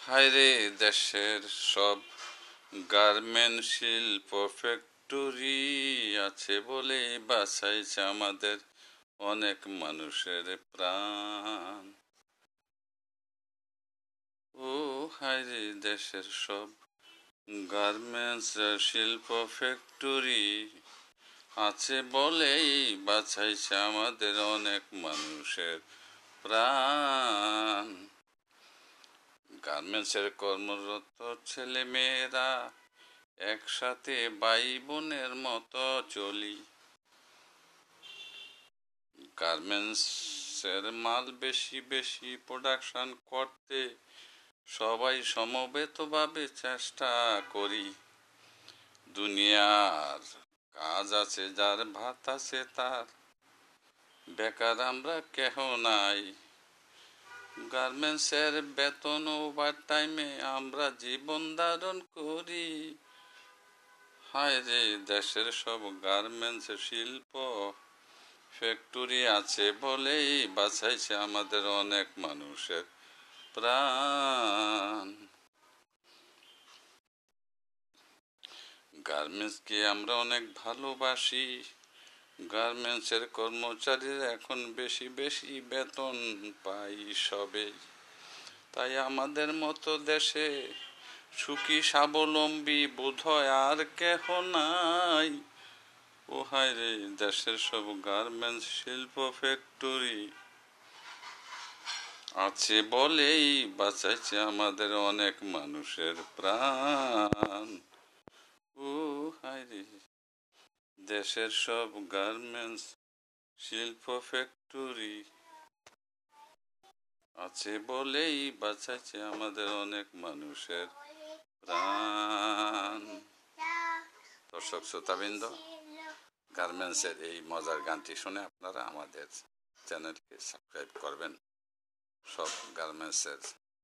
হায়রে দেশের সব গার্মেন্ট শিল্প ফ্যাক্টরি আছে বলে বাঁচাইছে আমাদের অনেক মানুষের প্রাণ। ও হায়রে দেশের সব গার্মেন্টস শিল্প ফ্যাক্টরি আছে বলেই বাঁচাইছে আমাদের অনেক মানুষের প্রাণ। গার্মেন্টসের কর্মরত ছেলে মেয়েরা একসাথে ভাই বোনের মতো চলি। গার্মেন্টসের মাল বেশি বেশি প্রোডাকশন করতে সবাই সমবেতভাবে চেষ্টা করি। দুনিয়ার কাজ আছে যার, ভাত আছে তার, বেকার আমরা কেহ নাই। গার্মেন্টসের বেতন ওভার টাইমে আমরা জীবন ধারণ করি। হায়রে দেশের সব গার্মেন্টস শিল্প ফ্যাক্টরি আছে বলেই বাঁচাইছে আমাদের অনেক মানুষের প্রাণ। গার্মেন্টসকে আমরা অনেক ভালোবাসি। গার্মেন্টসের কর্মচারীরা এখন বেশি বেশি বেতন পাই সবেই। তাই আমাদের মতো দেশে সুখী স্বাবলম্বী বোধহয় আর কেহ নাই। ও হায়রে দেশের সব গার্মেন্টস শিল্প ফ্যাক্টরি আছে বলেই বাঁচাইছে আমাদের অনেক মানুষের প্রাণ। ও হায়রে দেশের সব গার্মেন্টস শিল্প ফ্যাক্টরি আছে বলেই বাঁচাইছে আমাদের অনেক মানুষের প্রাণ। দর্শক শ্রোতাবৃন্দ, গার্মেন্টসের এই মজার গানটি শুনে আপনারা আমাদের চ্যানেলকে সাবস্ক্রাইব করবেন। সব গার্মেন্টসের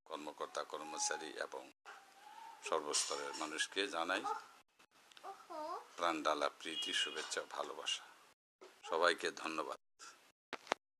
কর্মকর্তা কর্মচারী এবং সর্বস্তরের মানুষকে জানাই প্রাণডালা প্রীতি, শুভেচ্ছা, ভালোবাসা। সবাইকে ধন্যবাদ।